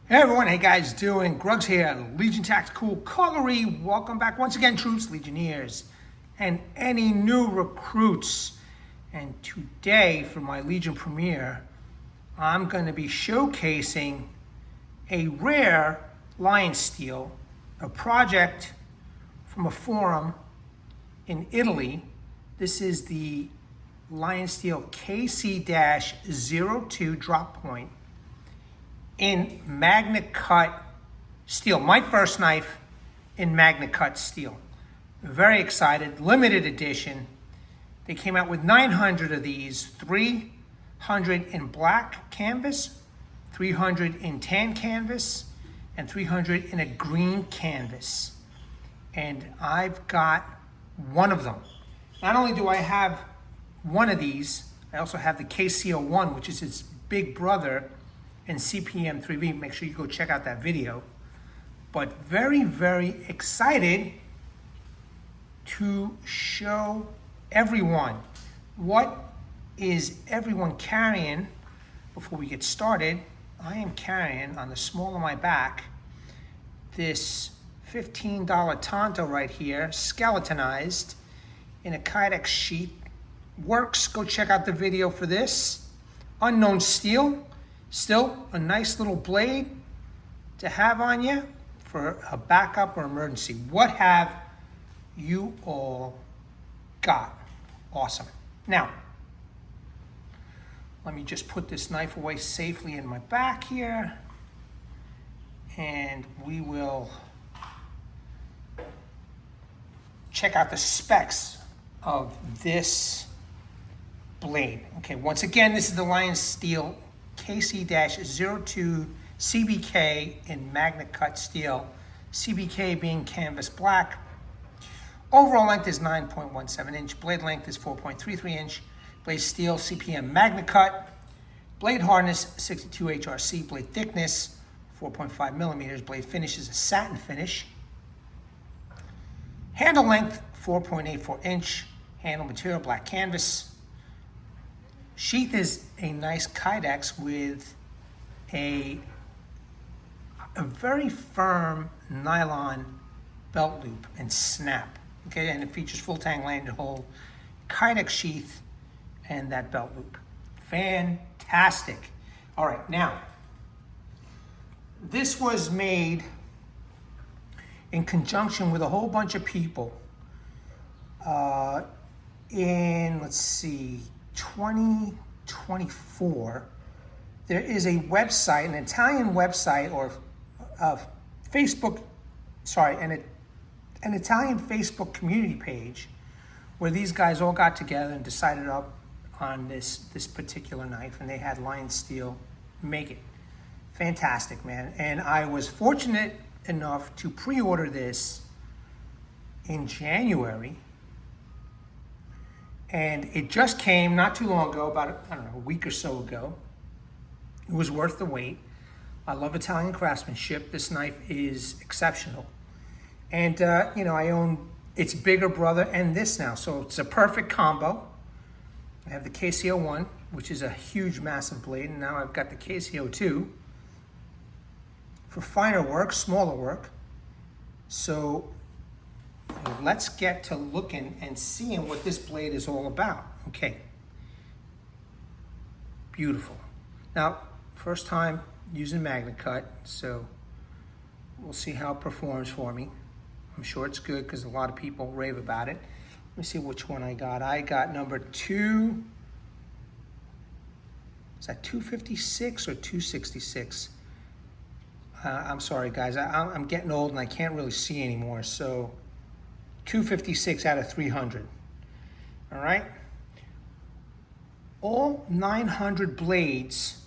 Hey everyone, hey guys doing? Grugs here, Legion Tactical Cutlery. Welcome back once again, troops, Legionnaires, and any new recruits. And today, for my Legion premiere, I'm going to be showcasing a rare LionSteel, a project from a forum in Italy. This is the LionSteel KC-02 drop point in MagnaCut steel. My first knife in MagnaCut steel. Very excited, limited edition. They came out with 900 of these, 300 in black canvas, 300 in tan canvas, and 300 in a green canvas. And I've got one of them. Not only do I have one of these, I also have the KC-01, which is its big brother, and CPM 3V. Make sure you go check out that video. But very, very excited to show everyone what is everyone carrying. Before we get started, I am carrying on the small of my back this $15 Tonto right here, skeletonized in a Kydex sheath. Works, go check out the video for this. Unknown steel. Still a nice little blade to have on you for a backup or emergency. What have you all got? Awesome. Now, let me just put this knife away safely in my back here, and we will check out the specs of this blade. Okay, once again, this is the LionSteel KC-02 CBK in MagnaCut steel. CBK being canvas black. Overall length is 9.17 inch. Blade length is 4.33 inch. Blade steel CPM MagnaCut. Blade hardness 62 HRC. Blade thickness 4.5 millimeters. Blade finish is a satin finish. Handle length 4.84 inch. Handle material black canvas. Sheath is a nice Kydex with a very firm nylon belt loop and snap. Okay, and it features full tang lanyard hole, Kydex sheath, and that belt loop. Fantastic. All right, now, this was made in conjunction with a whole bunch of people in, let's see, 2024, there is a website, an Italian website, or Facebook, sorry, an Italian Facebook community page where these guys all got together and decided up on this particular knife, and they had LionSteel make it. Fantastic, man. And I was fortunate enough to pre-order this in January. And it just came not too long ago, about, I don't know, a week or so ago. It was worth the wait. I love Italian craftsmanship. This knife is exceptional. And, you know, I own its bigger brother and this now. So it's a perfect combo. I have the KC-01, which is a huge, massive blade. And now I've got the KC-02 for finer work, smaller work. So let's get to looking and seeing what this blade is all about. Okay. Beautiful. Now, first time using MagnaCut, so we'll see how it performs for me. I'm sure it's good because a lot of people rave about it. Let me see which one I got. I got number 2. Is that 256 or 266? I'm sorry, guys. I'm getting old and I can't really see anymore, so 256 out of 300. All right. All 900 blades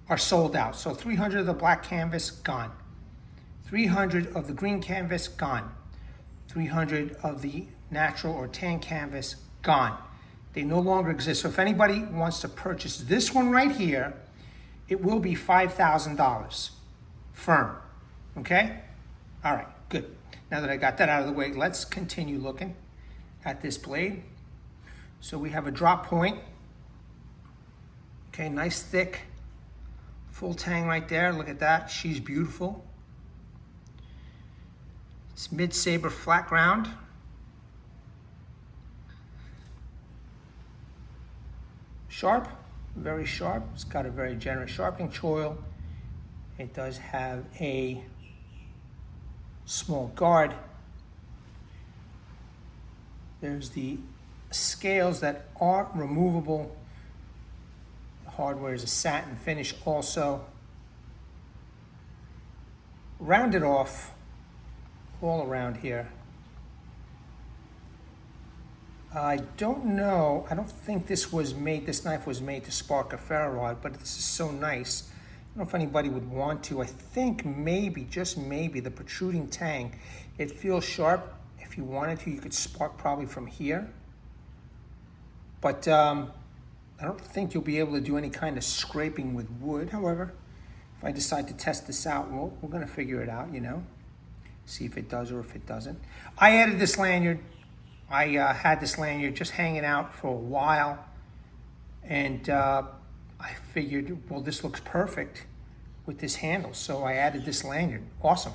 are sold out. So 300 of the black canvas, gone. 300 of the green canvas, gone. 300 of the natural or tan canvas, gone. They no longer exist. So if anybody wants to purchase this one right here, it will be $5,000 firm. Okay? All right, good. Now that I got that out of the way, let's continue looking at this blade. So we have a drop point. Okay, nice thick Full tang right there, look at that, she's beautiful. It's mid-saber flat ground. Sharp, very sharp. It's got a very generous sharpening choil. It does have a small guard. There's the scales that are removable. The hardware is a satin finish also. Rounded off all around here. I don't know, I don't think this knife was made to spark a ferro rod, but this is so nice. I don't know if anybody would want to. I think maybe, just maybe, the protruding tang, it feels sharp. If you wanted to, you could spark probably from here. But I don't think you'll be able to do any kind of scraping with wood. However, if I decide to test this out, we're gonna figure it out, you know? See if it does or if it doesn't. I added this lanyard. I had this lanyard just hanging out for a while, and I figured, well, this looks perfect with this handle, so I added this lanyard. Awesome.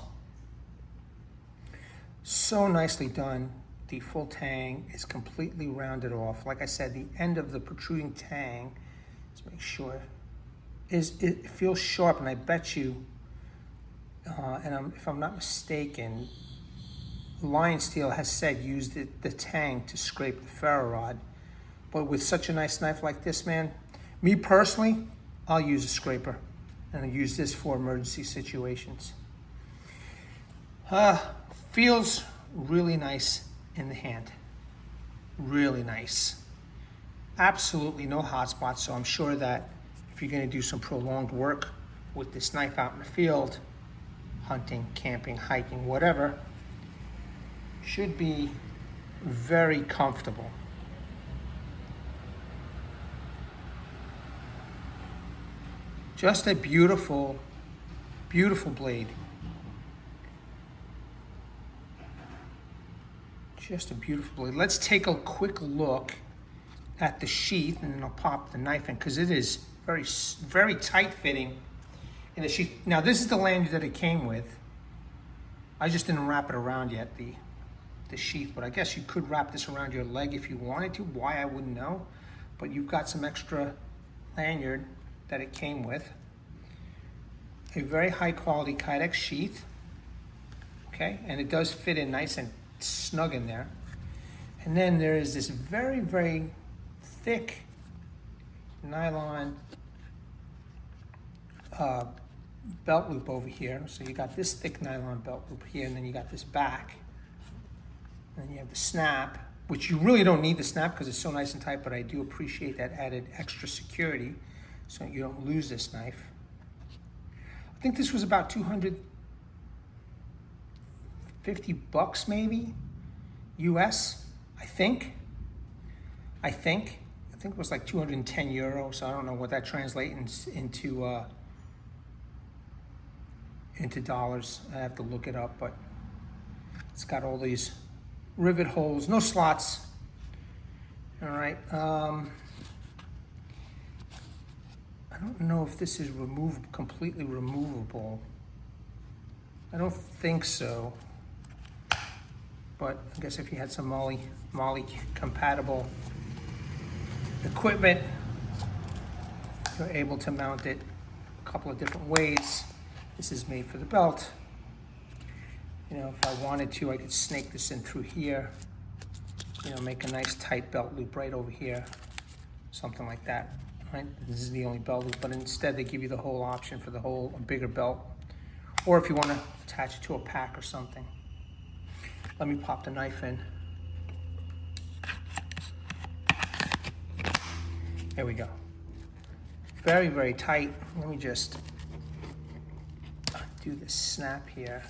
So nicely done. The full tang is completely rounded off. Like I said, the end of the protruding tang, let's make sure, it feels sharp, and I bet you, if I'm not mistaken, LionSteel has said use the tang to scrape the ferro rod. But with such a nice knife like this, man, me personally, I'll use a scraper, and I'll use this for emergency situations. Feels really nice in the hand. Really nice. Absolutely no hot spots, so I'm sure that if you're gonna do some prolonged work with this knife out in the field, hunting, camping, hiking, whatever, should be very comfortable. Just a beautiful, beautiful blade. Just a beautiful blade. Let's take a quick look at the sheath, and then I'll pop the knife in, because it is very, very tight fitting in the sheath. Now, this is the lanyard that it came with. I just didn't wrap it around yet, the sheath, but I guess you could wrap this around your leg if you wanted to. Why, I wouldn't know, but you've got some extra lanyard that it came with. A very high quality Kydex sheath, okay, and it does fit in nice and snug in there. And then there is this very, very thick nylon belt loop over here. So you got this thick nylon belt loop here, and then you got this back. And you have the snap, which you really don't need the snap because it's so nice and tight, but I do appreciate that added extra security so you don't lose this knife. I think this was about $250 maybe, US, I think it was like 210 euro, so I don't know what that translates into dollars. I have to look it up, but it's got all these rivet holes, no slots. All right. I don't know if this is completely removable. I don't think so. But I guess if you had some Molly compatible equipment, you're able to mount it a couple of different ways. This is made for the belt. You know, if I wanted to, I could snake this in through here, you know, make a nice tight belt loop right over here, something like that, right? This is the only belt loop, but instead they give you the whole option for a bigger belt, or if you want to attach it to a pack or something. Let me pop the knife in. There we go. Very, very tight. Let me just do this snap here.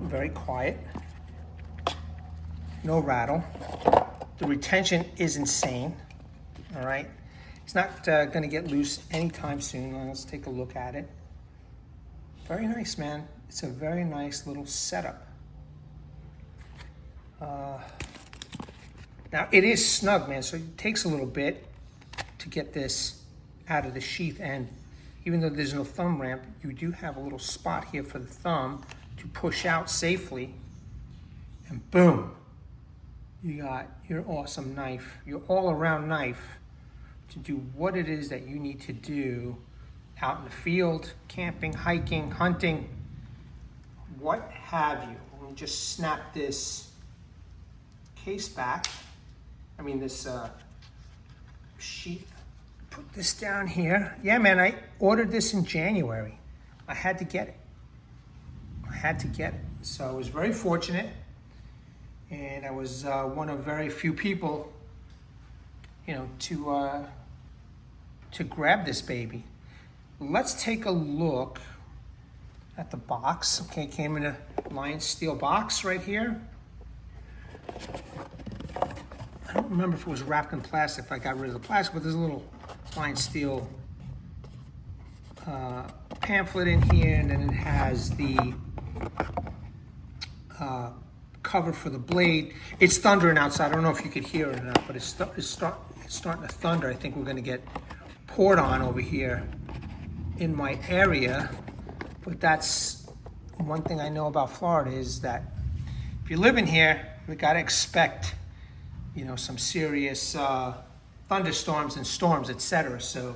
Very quiet, no rattle. The retention is insane, all right? It's not gonna get loose anytime soon. Let's take a look at it. Very nice, man. It's a very nice little setup. Now it is snug, man, so it takes a little bit to get this out of the sheath, and even though there's no thumb ramp, you do have a little spot here for the thumb to push out safely, and boom, you got your awesome knife, your all-around knife to do what it is that you need to do out in the field, camping, hiking, hunting, what have you. Let me just snap this case back. I mean this sheath. Put this down here. Yeah, man, I ordered this in January. I had to get it. I had to get it. So I was very fortunate, and I was one of very few people, you know, to grab this baby. Let's take a look at the box. Okay, came in a LionSteel box right here. I don't remember if it was wrapped in plastic, if I got rid of the plastic, but there's a little LionSteel pamphlet in here, and then it has the cover for the blade. It's thundering outside. I don't know if you could hear it or not, but it's starting to thunder. I think we're going to get poured on over here in my area. But that's one thing I know about Florida, is that if you live in here, we got to expect, you know, some serious thunderstorms and storms, etc. So,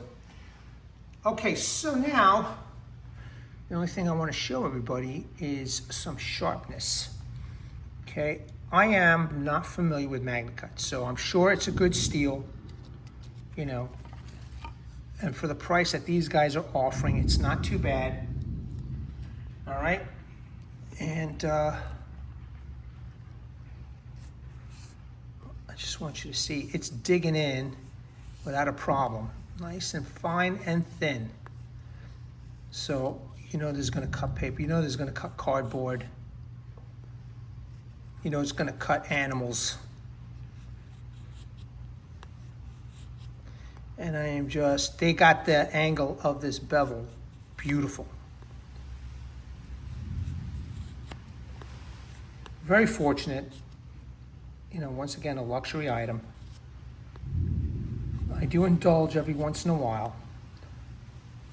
okay, so now the only thing I want to show everybody is some sharpness. Okay, I am not familiar with MagnaCut, so I'm sure it's a good steel, you know, and for the price that these guys are offering, it's not too bad. All right, and I just want you to see it's digging in without a problem, nice and fine and thin. So you know there's going to cut paper, you know there's going to cut cardboard, you know it's going to cut animals. And I am just, they got the angle of this bevel beautiful. Very fortunate, you know, once again, a luxury item. I do indulge every once in a while,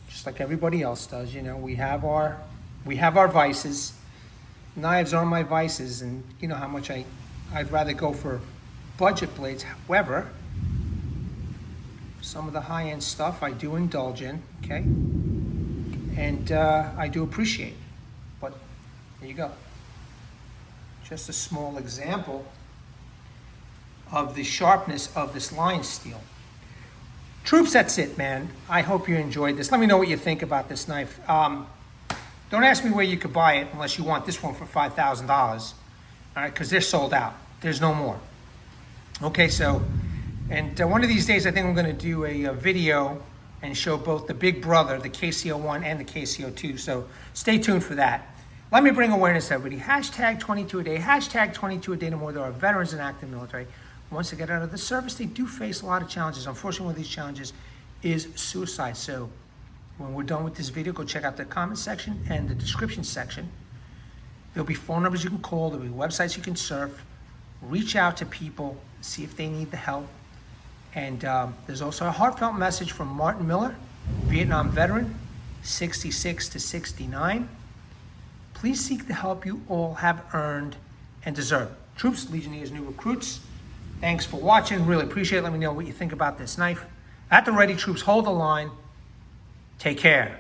just like everybody else does. You know, we have our vices. Knives are my vices, and you know how much I'd rather go for budget blades. However, some of the high-end stuff I do indulge in, okay? And I do appreciate. But there you go. Just a small example of the sharpness of this LionSteel. Troops, that's it, man. I hope you enjoyed this. Let me know what you think about this knife. Don't ask me where you could buy it unless you want this one for $5,000. All right, because they're sold out. There's no more. Okay, so, and one of these days I think I'm going to do a video and show both the big brother, the KC-01 and the KC-02. So stay tuned for that. Let me bring awareness to everybody. Hashtag 22 a day. Hashtag 22 a day no more. There are veterans and active military. Once they get out of the service, they do face a lot of challenges. Unfortunately, one of these challenges is suicide. So when we're done with this video, go check out the comment section and the description section. There'll be phone numbers you can call. There'll be websites you can surf. Reach out to people, see if they need the help. And there's also a heartfelt message from Martin Miller, Vietnam veteran, 66 to 69. Please seek the help you all have earned and deserve. Troops, Legionnaires, new recruits, thanks for watching. Really appreciate it. Let me know what you think about this knife. At the ready, troops, hold the line. Take care.